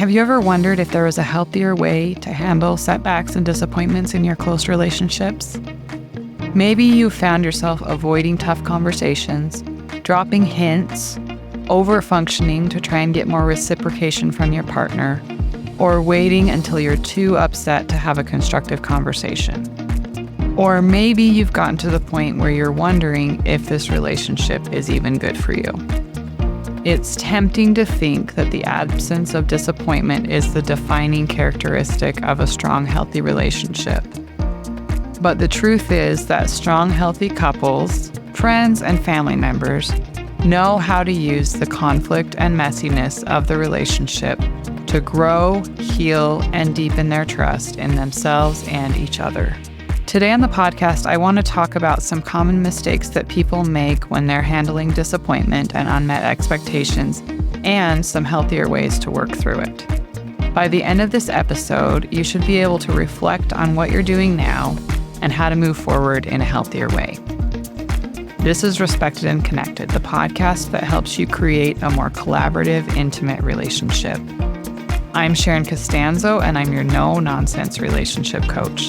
Have you ever wondered if there was a healthier way to handle setbacks and disappointments in your close relationships? Maybe you found yourself avoiding tough conversations, dropping hints, over-functioning to try and get more reciprocation from your partner, or waiting until you're too upset to have a constructive conversation. Or maybe you've gotten to the point where you're wondering if this relationship is even good for you. It's tempting to think that the absence of disappointment is the defining characteristic of a strong, healthy relationship. But the truth is that strong, healthy couples, friends, and family members know how to use the conflict and messiness of the relationship to grow, heal, and deepen their trust in themselves and each other. Today on the podcast, I want to talk about some common mistakes that people make when they're handling disappointment and unmet expectations, and some healthier ways to work through it. By the end of this episode, you should be able to reflect on what you're doing now and how to move forward in a healthier way. This is Respected and Connected, the podcast that helps you create a more collaborative, intimate relationship. I'm Sharon Costanzo, and I'm your no-nonsense relationship coach.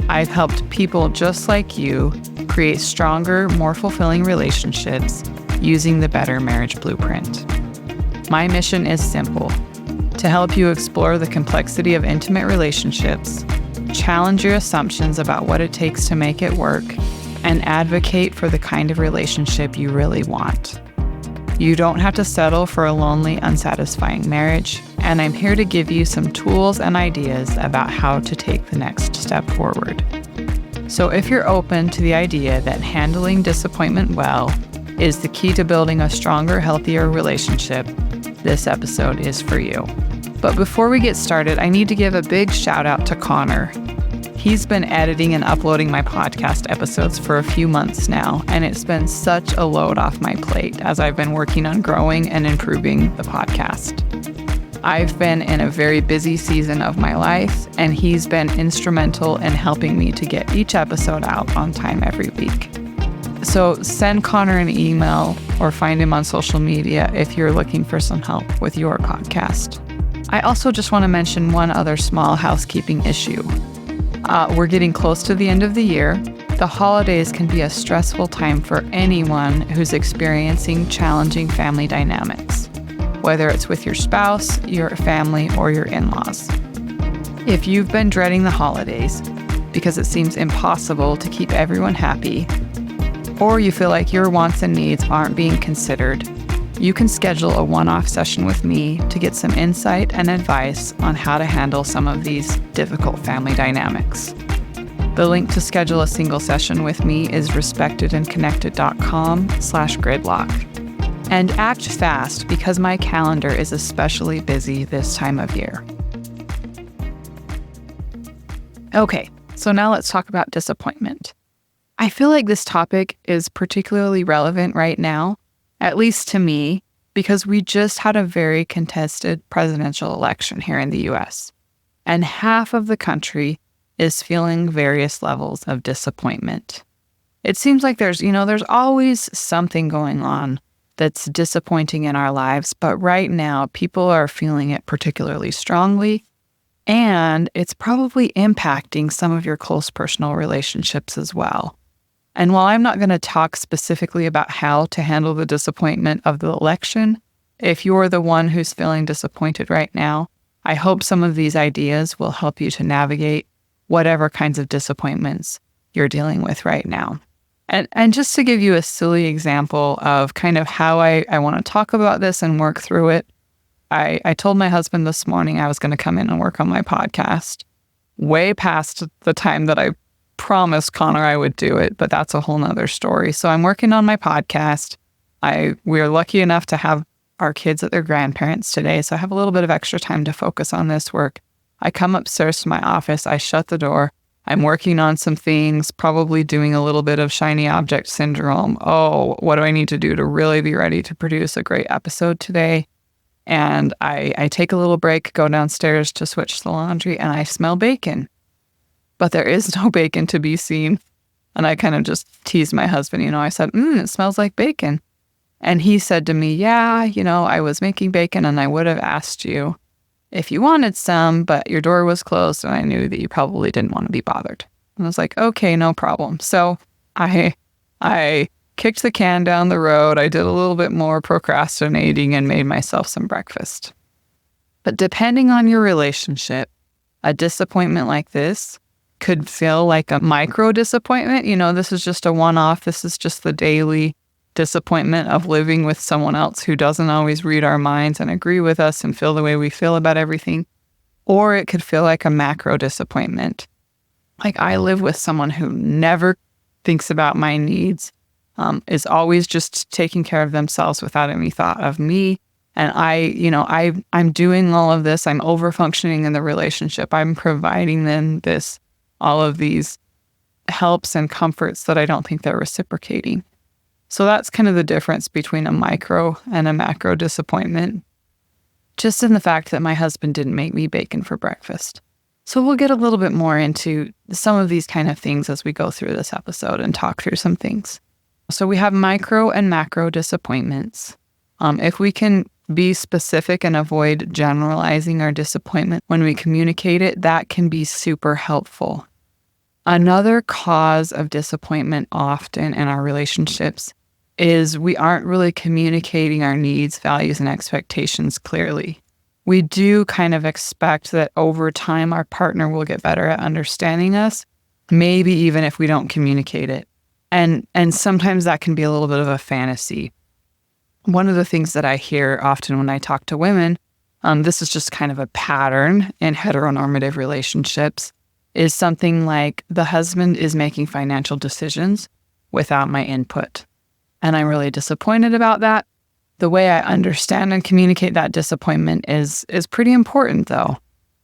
I've helped people just like you create stronger, more fulfilling relationships using the Better Marriage Blueprint. My mission is simple: to help you explore the complexity of intimate relationships, challenge your assumptions about what it takes to make it work, and advocate for the kind of relationship you really want. You don't have to settle for a lonely, unsatisfying marriage, and I'm here to give you some tools and ideas about how to take the next step forward. So if you're open to the idea that handling disappointment well is the key to building a stronger, healthier relationship, this episode is for you. But before we get started, I need to give a big shout out to Connor. He's been editing and uploading my podcast episodes for a few months now, and it's been such a load off my plate as I've been working on growing and improving the podcast. I've been in a very busy season of my life, and he's been instrumental in helping me to get each episode out on time every week. So send Connor an email or find him on social media if you're looking for some help with your podcast. I also just want to mention one other small housekeeping issue. We're getting close to the end of the year. The holidays can be a stressful time for anyone who's experiencing challenging family dynamics, whether it's with your spouse, your family, or your in-laws. If you've been dreading the holidays because it seems impossible to keep everyone happy, or you feel like your wants and needs aren't being considered, you can schedule a one-off session with me to get some insight and advice on how to handle some of these difficult family dynamics. The link to schedule a single session with me is respectedandconnected.com/gridlock. And act fast because my calendar is especially busy this time of year. Okay, so now let's talk about disappointment. I feel like this topic is particularly relevant right now, at least to me, because we just had a very contested presidential election here in the US, and half of the country is feeling various levels of disappointment. It seems like there's always something going on that's disappointing in our lives, but right now people are feeling it particularly strongly, and it's probably impacting some of your close personal relationships as well. And while I'm not going to talk specifically about how to handle the disappointment of the election, if you're the one who's feeling disappointed right now, I hope some of these ideas will help you to navigate whatever kinds of disappointments you're dealing with right now. And just to give you a silly example of kind of how I want to talk about this and work through it, I told my husband this morning I was going to come in and work on my podcast way past the time that I promised Connor I would do it, but that's a whole nother story. So I'm working on my podcast. We're lucky enough to have our kids at their grandparents today, so I have a little bit of extra time to focus on this work. I come upstairs to my office, I shut the door, I'm working on some things, probably doing a little bit of shiny object syndrome. Oh, what do I need to do to really be ready to produce a great episode today? And I take a little break, go downstairs to switch the laundry, and I smell bacon. But there is no bacon to be seen. And I kind of just teased my husband, I said, it smells like bacon. And he said to me, yeah, I was making bacon and I would have asked you. if you wanted some, but your door was closed and I knew that you probably didn't want to be bothered. And I was like, okay, no problem. So I kicked the can down the road. I did a little bit more procrastinating and made myself some breakfast. But depending on your relationship, a disappointment like this could feel like a micro disappointment. This is just a one-off. This is just the daily disappointment of living with someone else who doesn't always read our minds and agree with us and feel the way we feel about everything. Or it could feel like a macro disappointment. Like I live with someone who never thinks about my needs, is always just taking care of themselves without any thought of me. And I'm doing all of this. I'm over-functioning in the relationship. I'm providing them all of these helps and comforts that I don't think they're reciprocating. So that's kind of the difference between a micro and a macro disappointment. Just in the fact that my husband didn't make me bacon for breakfast. So we'll get a little bit more into some of these kind of things as we go through this episode and talk through some things. So we have micro and macro disappointments. If we can be specific and avoid generalizing our disappointment when we communicate it, that can be super helpful. Another cause of disappointment often in our relationships is we aren't really communicating our needs, values, and expectations clearly. We do kind of expect that over time our partner will get better at understanding us, maybe even if we don't communicate it. And sometimes that can be a little bit of a fantasy. One of the things that I hear often when I talk to women, this is just kind of a pattern in heteronormative relationships, is something like the husband is making financial decisions without my input. And I'm really disappointed about that. The way I understand and communicate that disappointment is pretty important, though.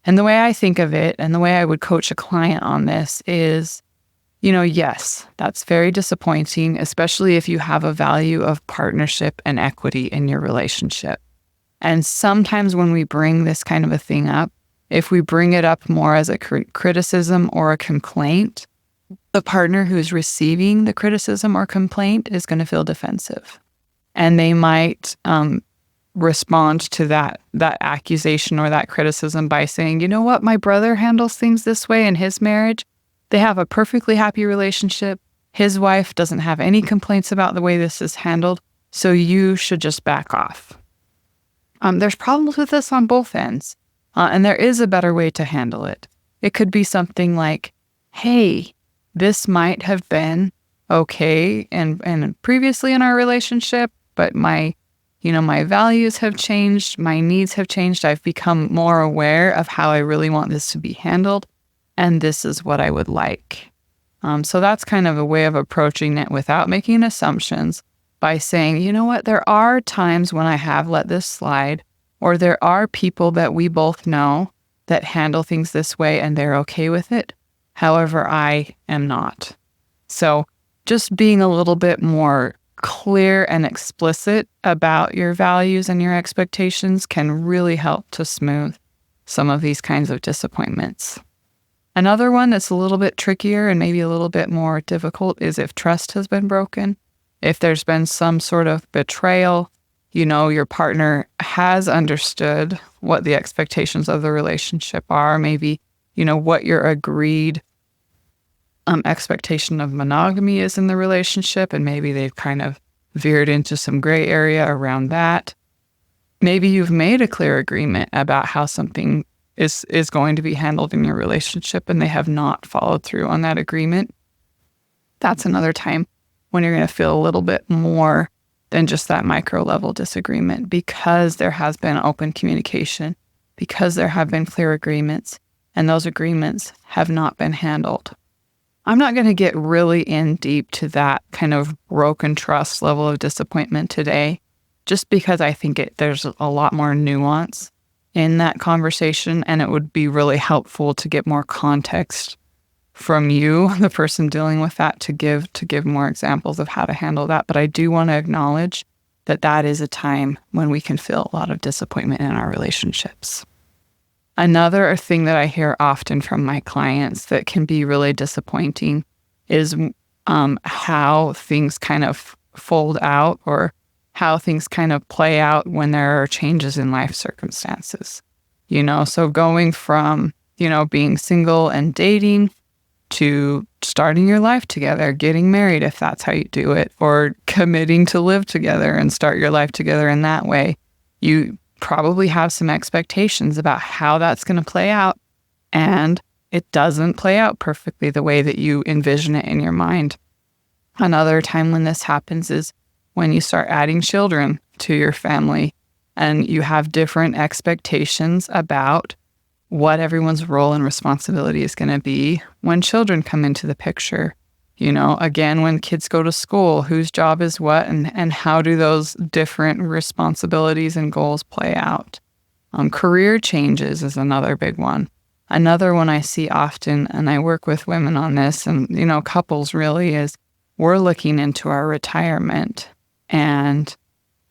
And the way I think of it and the way I would coach a client on this is, yes, that's very disappointing, especially if you have a value of partnership and equity in your relationship. And sometimes when we bring this kind of a thing up, if we bring it up more as a criticism or a complaint, the partner who's receiving the criticism or complaint is going to feel defensive. And they might respond to that accusation or that criticism by saying, you know what, my brother handles things this way in his marriage. They have a perfectly happy relationship. His wife doesn't have any complaints about the way this is handled, so you should just back off. There's problems with this on both ends, and there is a better way to handle it. It could be something like, hey, this might have been okay and previously in our relationship, but my values have changed, my needs have changed. I've become more aware of how I really want this to be handled. And this is what I would like. So that's kind of a way of approaching it without making assumptions by saying, you know what, there are times when I have let this slide, or there are people that we both know that handle things this way and they're okay with it. However, I am not. So just being a little bit more clear and explicit about your values and your expectations can really help to smooth some of these kinds of disappointments. Another one that's a little bit trickier and maybe a little bit more difficult is if trust has been broken. If there's been some sort of betrayal, your partner has understood what the expectations of the relationship are, maybe, what your agreed expectation of monogamy is in the relationship, and maybe they've kind of veered into some gray area around that. Maybe you've made a clear agreement about how something is going to be handled in your relationship and they have not followed through on that agreement. That's another time when you're going to feel a little bit more than just that micro level disagreement, because there has been open communication, because there have been clear agreements, and those agreements have not been handled. I'm not going to get really in deep to that kind of broken trust level of disappointment today, just because I think there's a lot more nuance in that conversation, and it would be really helpful to get more context from you, the person dealing with that, to give more examples of how to handle that. But I do want to acknowledge that is a time when we can feel a lot of disappointment in our relationships. Another thing that I hear often from my clients that can be really disappointing is how things kind of fold out, or how things kind of play out when there are changes in life circumstances. So going from, being single and dating to starting your life together, getting married if that's how you do it, or committing to live together and start your life together in that way. You probably have some expectations about how that's going to play out, and it doesn't play out perfectly the way that you envision it in your mind. Another time when this happens is when you start adding children to your family and you have different expectations about what everyone's role and responsibility is going to be when children come into the picture. Again, when kids go to school, whose job is what, and how do those different responsibilities and goals play out? Career changes is another big one. Another one I see often, and I work with women on this, and, couples really, is we're looking into our retirement, and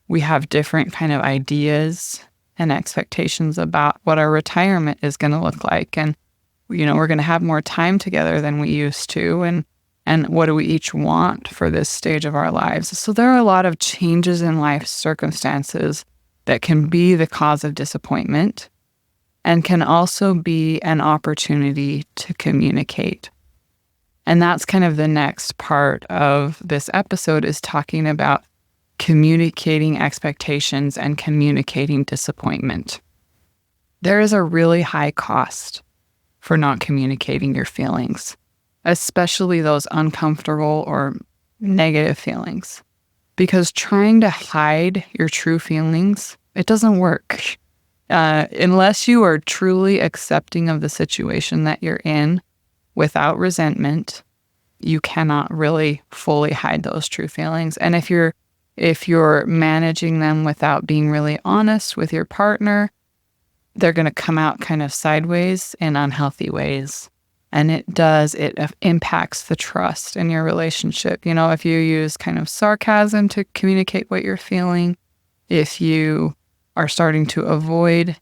we have different kind of ideas and expectations about what our retirement is going to look like. And, we're going to have more time together than we used to. And what do we each want for this stage of our lives? So there are a lot of changes in life circumstances that can be the cause of disappointment and can also be an opportunity to communicate. And that's kind of the next part of this episode, is talking about communicating expectations and communicating disappointment. There is a really high cost for not communicating your feelings, especially those uncomfortable or negative feelings, because trying to hide your true feelings, it doesn't work. Unless you are truly accepting of the situation that you're in without resentment, you cannot really fully hide those true feelings. And if you're managing them without being really honest with your partner, they're going to come out kind of sideways in unhealthy ways. And it impacts the trust in your relationship. If you use kind of sarcasm to communicate what you're feeling, if you are starting to avoid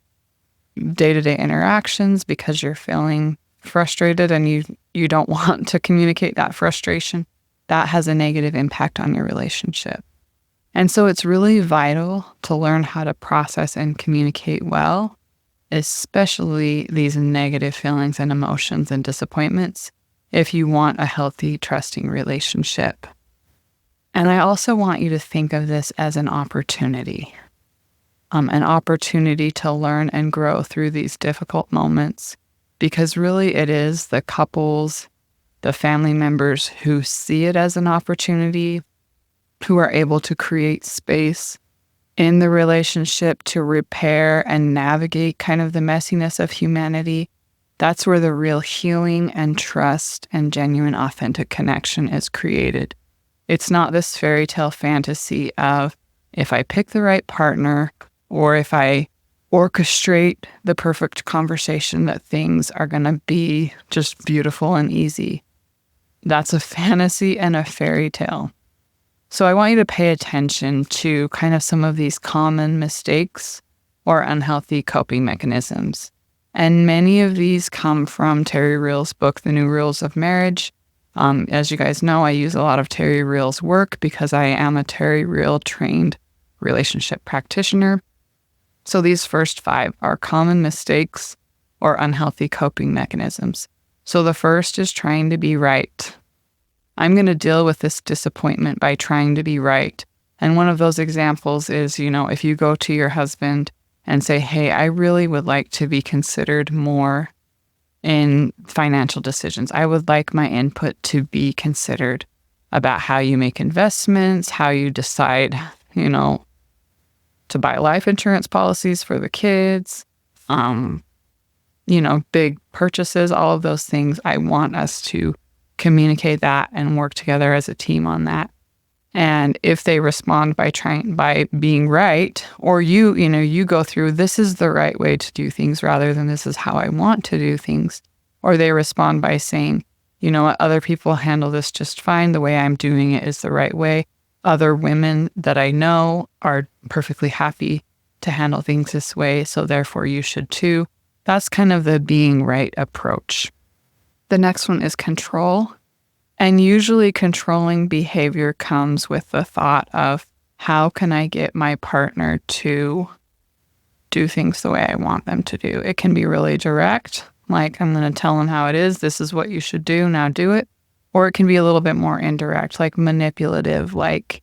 day-to-day interactions because you're feeling frustrated and you don't want to communicate that frustration, that has a negative impact on your relationship. And so it's really vital to learn how to process and communicate well, especially these negative feelings and emotions and disappointments, if you want a healthy, trusting relationship. And I also want you to think of this as an opportunity to learn and grow through these difficult moments, because really it is the couples, the family members who see it as an opportunity, who are able to create space in the relationship to repair and navigate kind of the messiness of humanity. That's where the real healing and trust and genuine, authentic connection is created. It's not this fairy tale fantasy of, if I pick the right partner or if I orchestrate the perfect conversation, that things are going to be just beautiful and easy. That's a fantasy and a fairy tale. So I want you to pay attention to kind of some of these common mistakes or unhealthy coping mechanisms. And many of these come from Terry Real's book, The New Rules of Marriage. As you guys know, I use a lot of Terry Real's work because I am a Terry Real trained relationship practitioner. So these first 5 are common mistakes or unhealthy coping mechanisms. So the first is trying to be right. I'm going to deal with this disappointment by trying to be right. And one of those examples is, if you go to your husband and say, hey, I really would like to be considered more in financial decisions. I would like my input to be considered about how you make investments, how you decide, to buy life insurance policies for the kids, big purchases, all of those things. I want us to communicate that and work together as a team on that. And if they respond by being right, or you go through, this is the right way to do things rather than this is how I want to do things, or they respond by saying, what, other people handle this just fine. The way I'm doing it is the right way. Other women that I know are perfectly happy to handle things this way, so therefore you should too. That's kind of the being right approach. The next one is control. And usually controlling behavior comes with the thought of, how can I get my partner to do things the way I want them to do. It can be really direct, like I'm going to tell them how it is. This is what you should do. Now do it. Or it can be a little bit more indirect, like manipulative, like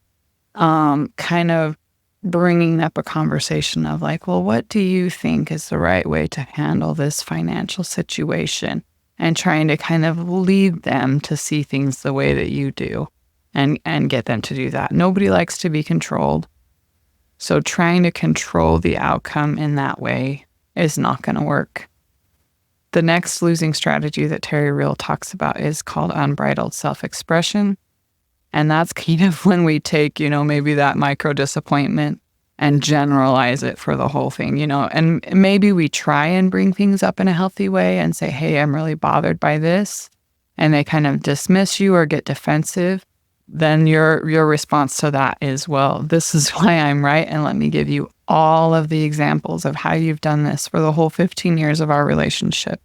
kind of bringing up a conversation of like, well, what do you think is the right way to handle this financial situation? And trying to kind of lead them to see things the way that you do and get them to do that. Nobody likes to be controlled. So trying to control the outcome in that way is not going to work. The next losing strategy that Terry Real talks about is called unbridled self-expression. And that's kind of when we take, maybe that micro disappointment and generalize it for the whole thing, and maybe we try and bring things up in a healthy way and say, hey, I'm really bothered by this. And they kind of dismiss you or get defensive. Then your response to that is, well, this is why I'm right. And let me give you all of the examples of how you've done this for the whole 15 years of our relationship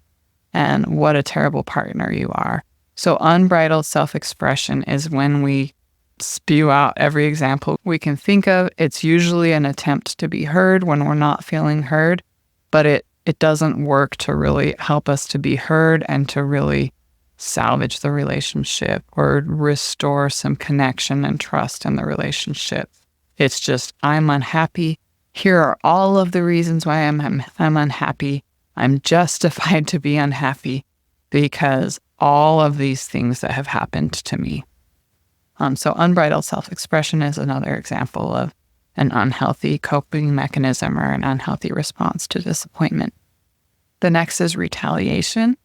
and what a terrible partner you are. So unbridled self-expression is when we spew out every example we can think of. It's usually an attempt to be heard when we're not feeling heard, but it doesn't work to really help us to be heard and to really salvage the relationship or restore some connection and trust in the relationship. It's just, I'm unhappy. Here are all of the reasons why I'm unhappy. I'm justified to be unhappy because all of these things that have happened to me. So unbridled self-expression is another example of an unhealthy coping mechanism or an unhealthy response to disappointment. The next is retaliation.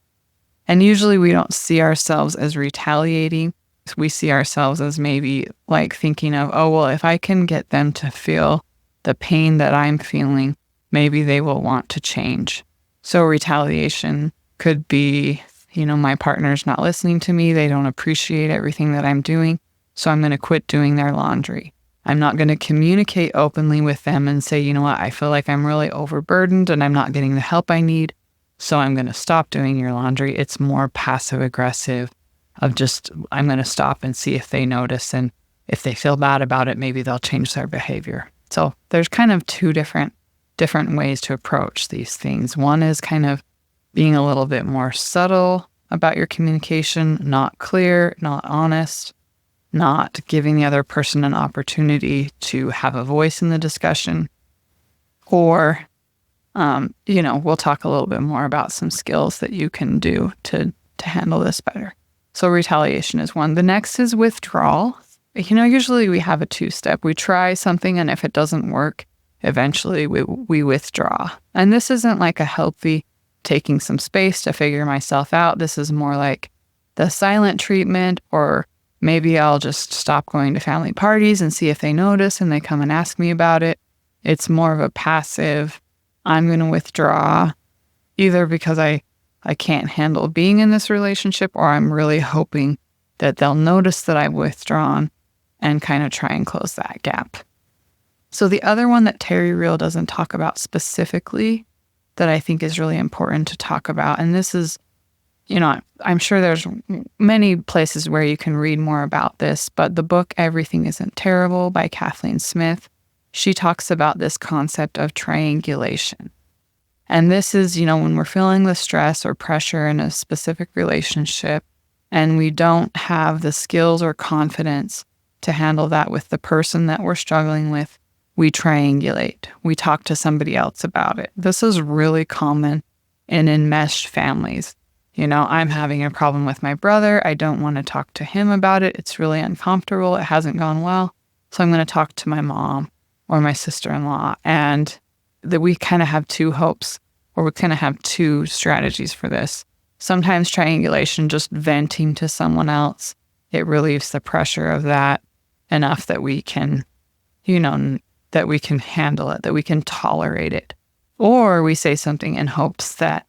And usually we don't see ourselves as retaliating. We see ourselves as maybe like thinking of, oh, well, if I can get them to feel the pain that I'm feeling, maybe they will want to change. So retaliation could be, my partner's not listening to me. They don't appreciate everything that I'm doing. So I'm going to quit doing their laundry. I'm not going to communicate openly with them and say, you know what, I feel like I'm really overburdened and I'm not getting the help I need. So I'm going to stop doing your laundry. It's more passive aggressive of just, I'm going to stop and see if they notice. And if they feel bad about it, maybe they'll change their behavior. So there's kind of two different ways to approach these things. One is kind of being a little bit more subtle about your communication, not clear, not honest, not giving the other person an opportunity to have a voice in the discussion. Or, we'll talk a little bit more about some skills that you can do to handle this better. So retaliation is one. The next is withdrawal. Usually we have a two-step. We try something, and if it doesn't work, eventually we withdraw. And this isn't like a healthy taking some space to figure myself out. This is more like the silent treatment, or maybe I'll just stop going to family parties and see if they notice and they come and ask me about it. It's more of a passive, I'm going to withdraw, either because I can't handle being in this relationship, or I'm really hoping that they'll notice that I've withdrawn and kind of try and close that gap. So the other one that Terry Real doesn't talk about specifically that I think is really important to talk about, and this is, I'm sure there's many places where you can read more about this, but the book Everything Isn't Terrible by Kathleen Smith, she talks about this concept of triangulation. And this is, when we're feeling the stress or pressure in a specific relationship and we don't have the skills or confidence to handle that with the person that we're struggling with, we triangulate. We talk to somebody else about it. This is really common in enmeshed families. I'm having a problem with my brother. I don't want to talk to him about it. It's really uncomfortable. It hasn't gone well. So I'm going to talk to my mom or my sister-in-law. And that we kind of have two hopes, or we kind of have two strategies for this. Sometimes triangulation, just venting to someone else, it relieves the pressure of that enough that we can, that we can handle it, that we can tolerate it. Or we say something in hopes that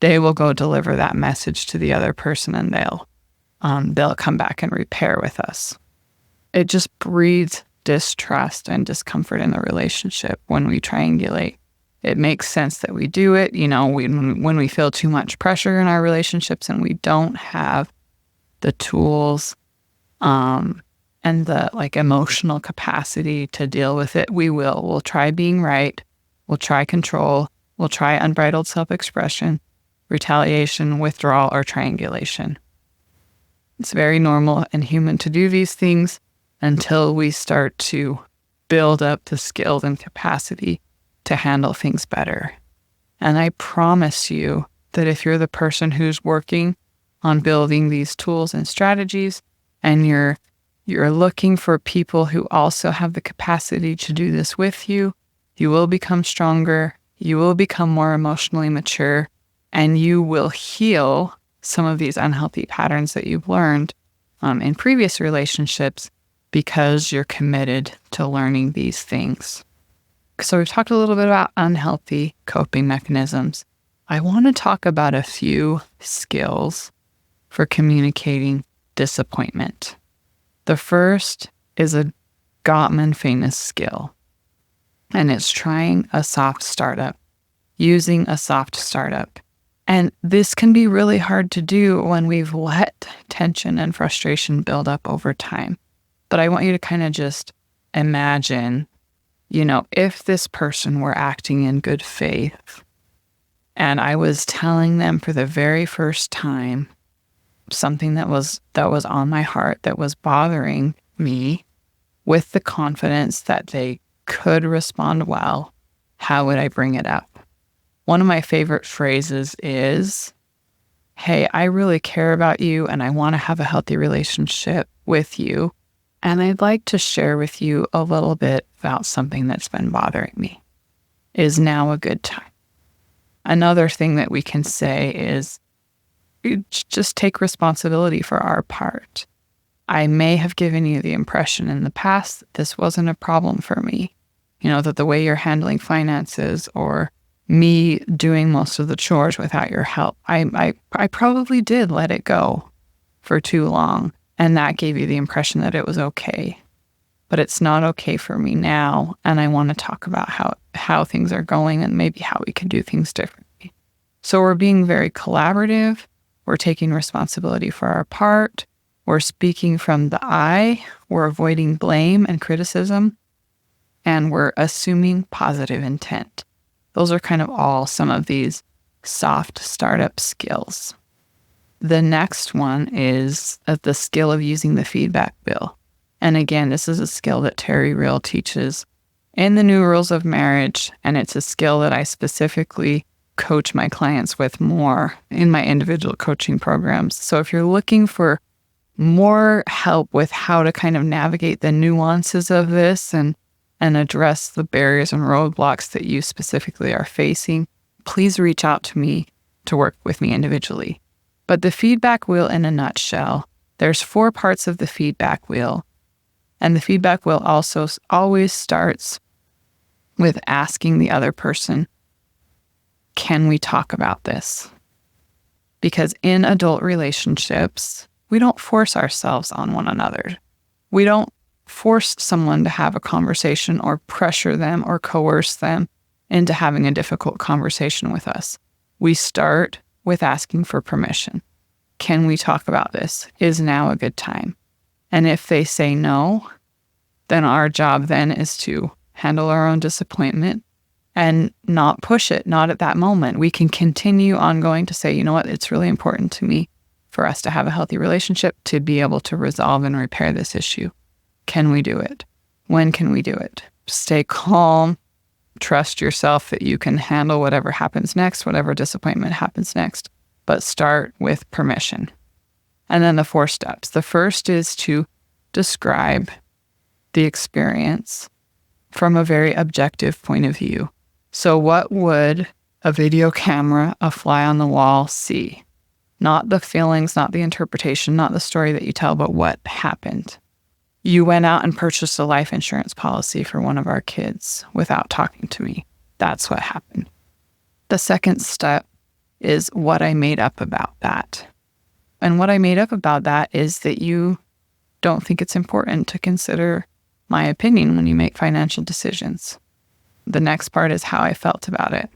they will go deliver that message to the other person and they'll come back and repair with us. It just breeds distrust and discomfort in the relationship when we triangulate. It makes sense that we do it, when we feel too much pressure in our relationships and we don't have the tools and the emotional capacity to deal with it. We'll try being right. We'll try control. We'll try unbridled self-expression, retaliation, withdrawal, or triangulation. It's very normal and human to do these things until we start to build up the skills and capacity to handle things better. And I promise you that if you're the person who's working on building these tools and strategies, and you're looking for people who also have the capacity to do this with you, you will become stronger, you will become more emotionally mature, and you will heal some of these unhealthy patterns that you've learned in previous relationships because you're committed to learning these things. So we've talked a little bit about unhealthy coping mechanisms. I want to talk about a few skills for communicating disappointment. The first is a Gottman famous skill, and it's trying a soft startup, using a soft startup. And this can be really hard to do when we've let tension and frustration build up over time. But I want you to kind of just imagine, if this person were acting in good faith and I was telling them for the very first time something that was on my heart, that was bothering me, with the confidence that they could respond well, how would I bring it up? One of my favorite phrases is, hey, I really care about you and I want to have a healthy relationship with you. And I'd like to share with you a little bit about something that's been bothering me. Is now a good time? Another thing that we can say is just take responsibility for our part. I may have given you the impression in the past that this wasn't a problem for me. That the way you're handling finances or me doing most of the chores without your help, I probably did let it go for too long. And that gave you the impression that it was okay. But it's not okay for me now. And I want to talk about how things are going and maybe how we can do things differently. So we're being very collaborative. We're taking responsibility for our part. We're speaking from the I. We're avoiding blame and criticism. And we're assuming positive intent. Those are kind of all some of these soft startup skills. The next one is the skill of using the feedback wheel. And again, this is a skill that Terry Real teaches in the New Rules of Marriage. And it's a skill that I specifically coach my clients with more in my individual coaching programs. So if you're looking for more help with how to kind of navigate the nuances of this and address the barriers and roadblocks that you specifically are facing, please reach out to me to work with me individually. But the feedback wheel in a nutshell, there's 4 parts of the feedback wheel. And the feedback wheel also always starts with asking the other person, can we talk about this? Because in adult relationships, we don't force ourselves on one another. We don't force someone to have a conversation or pressure them or coerce them into having a difficult conversation with us. We start with asking for permission. Can we talk about this? Is now a good time? And if they say no, then our job then is to handle our own disappointment and not push it, not at that moment. We can continue ongoing to say, it's really important to me for us to have a healthy relationship, to be able to resolve and repair this issue. Can we do it? When can we do it? Stay calm. Trust yourself that you can handle whatever happens next, whatever disappointment happens next. But start with permission. And then the 4 steps. The first is to describe the experience from a very objective point of view. So what would a video camera, a fly on the wall see? Not the feelings, not the interpretation, not the story that you tell, but what happened. You went out and purchased a life insurance policy for one of our kids without talking to me. That's what happened. The second step is what I made up about that. And what I made up about that is that you don't think it's important to consider my opinion when you make financial decisions. The next part is how I felt about it.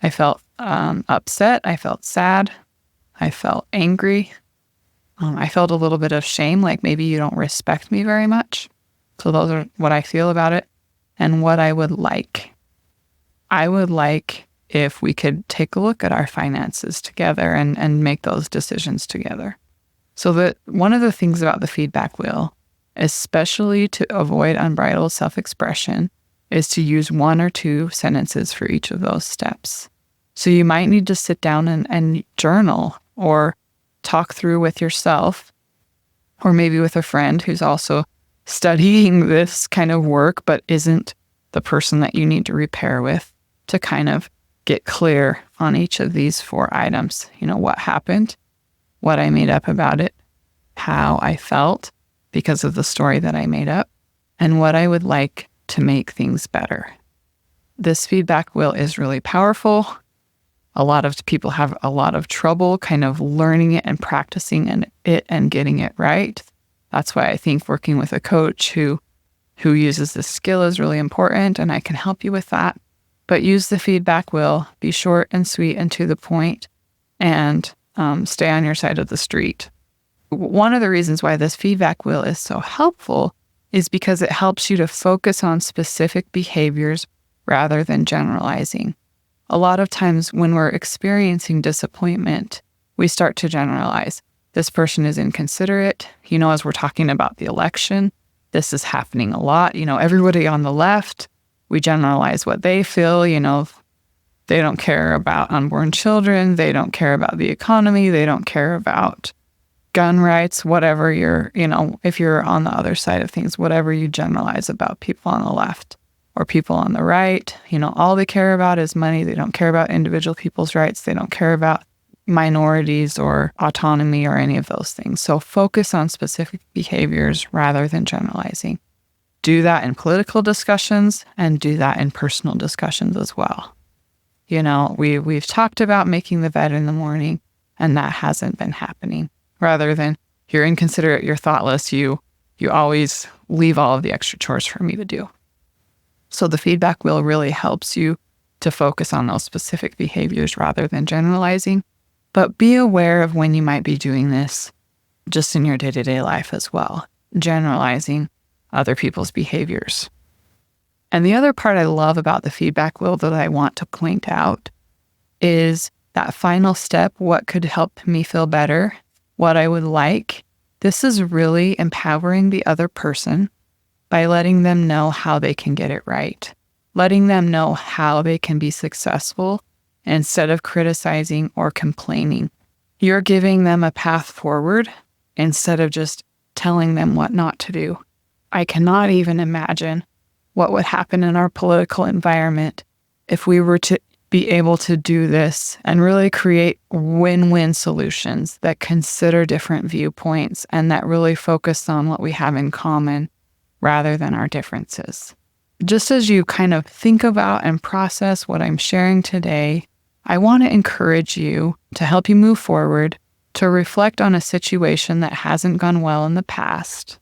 I felt upset. I felt sad. I felt angry. I felt a little bit of shame, like maybe you don't respect me very much. So those are what I feel about it and what I would like. I would like if we could take a look at our finances together and make those decisions together. So that one of the things about the feedback wheel, especially to avoid unbridled self-expression, is to use 1 or 2 sentences for each of those steps. So you might need to sit down and journal or talk through with yourself, or maybe with a friend who's also studying this kind of work but isn't the person that you need to repair with, to kind of get clear on each of these 4 items. What happened, what I made up about it, how I felt because of the story that I made up, and what I would like to make things better. This feedback wheel is really powerful. A lot of people have a lot of trouble kind of learning it and practicing it and getting it right. That's why I think working with a coach who uses this skill is really important, and I can help you with that. But use the feedback wheel, be short and sweet and to the point, and stay on your side of the street. One of the reasons why this feedback wheel is so helpful is because it helps you to focus on specific behaviors rather than generalizing. A lot of times when we're experiencing disappointment, we start to generalize. This person is inconsiderate. As we're talking about the election, this is happening a lot. Everybody on the left, we generalize what they feel. They don't care about unborn children. They don't care about the economy. They don't care about gun rights, whatever if you're on the other side of things, whatever you generalize about people on the left or people on the right, all they care about is money. They don't care about individual people's rights. They don't care about minorities or autonomy or any of those things. So focus on specific behaviors rather than generalizing. Do that in political discussions and do that in personal discussions as well. We've talked about making the bed in the morning, and that hasn't been happening. Rather than you're inconsiderate, you're thoughtless, you always leave all of the extra chores for me to do. So the feedback wheel really helps you to focus on those specific behaviors rather than generalizing. But be aware of when you might be doing this just in your day-to-day life as well, generalizing other people's behaviors. And the other part I love about the feedback wheel that I want to point out is that final step, what could help me feel better, what I would like. This is really empowering the other person by letting them know how they can get it right, letting them know how they can be successful instead of criticizing or complaining. You're giving them a path forward instead of just telling them what not to do. I cannot even imagine what would happen in our political environment if we were to be able to do this and really create win-win solutions that consider different viewpoints and that really focus on what we have in common rather than our differences. Just as you kind of think about and process what I'm sharing today, I want to encourage you to help you move forward, to reflect on a situation that hasn't gone well in the past,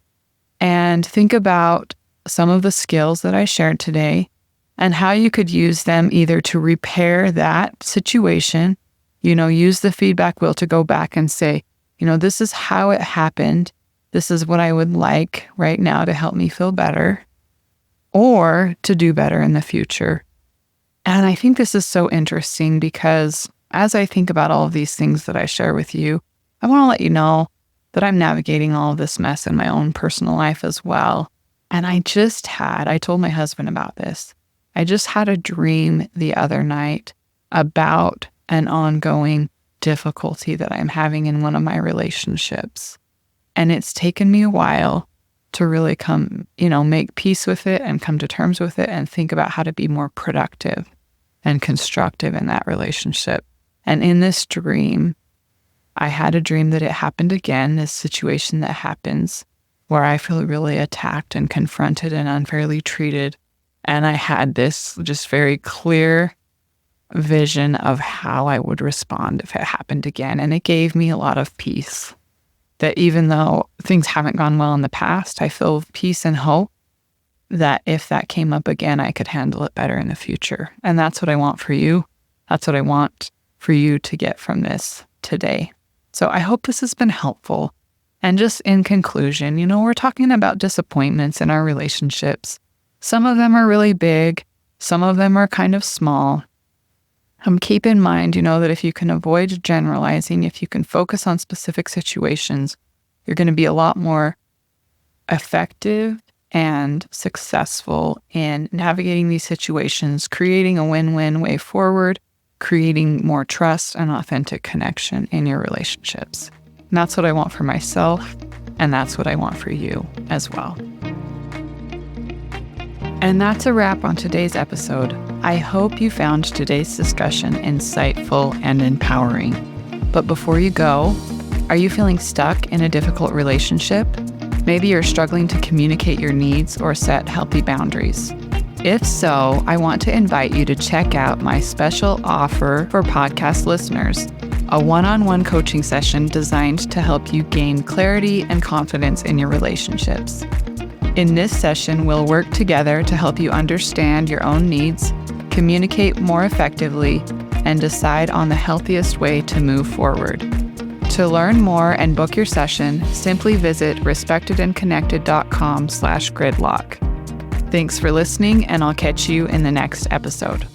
and think about some of the skills that I shared today and how you could use them either to repair that situation, use the feedback wheel to go back and say, this is how it happened. This is what I would like right now to help me feel better, or to do better in the future. And I think this is so interesting because as I think about all of these things that I share with you, I want to let you know that I'm navigating all of this mess in my own personal life as well. And I told my husband about this. I just had a dream the other night about an ongoing difficulty that I'm having in one of my relationships. And it's taken me a while to really make peace with it and come to terms with it and think about how to be more productive and constructive in that relationship. And in this dream, I had a dream that it happened again, this situation that happens where I feel really attacked and confronted and unfairly treated. And I had this just very clear vision of how I would respond if it happened again. And it gave me a lot of peace. That even though things haven't gone well in the past, I feel peace and hope that if that came up again, I could handle it better in the future. And that's what I want for you. That's what I want for you to get from this today. So I hope this has been helpful. And just in conclusion, we're talking about disappointments in our relationships. Some of them are really big. Some of them are kind of small. Keep in mind, that if you can avoid generalizing, if you can focus on specific situations, you're going to be a lot more effective and successful in navigating these situations, creating a win-win way forward, creating more trust and authentic connection in your relationships. And that's what I want for myself, and that's what I want for you as well. And that's a wrap on today's episode. I hope you found today's discussion insightful and empowering. But before you go, are you feeling stuck in a difficult relationship? Maybe you're struggling to communicate your needs or set healthy boundaries. If so, I want to invite you to check out my special offer for podcast listeners, a one-on-one coaching session designed to help you gain clarity and confidence in your relationships. In this session, we'll work together to help you understand your own needs, communicate more effectively, and decide on the healthiest way to move forward. To learn more and book your session, simply visit respectedandconnected.com/gridlock. Thanks for listening, and I'll catch you in the next episode.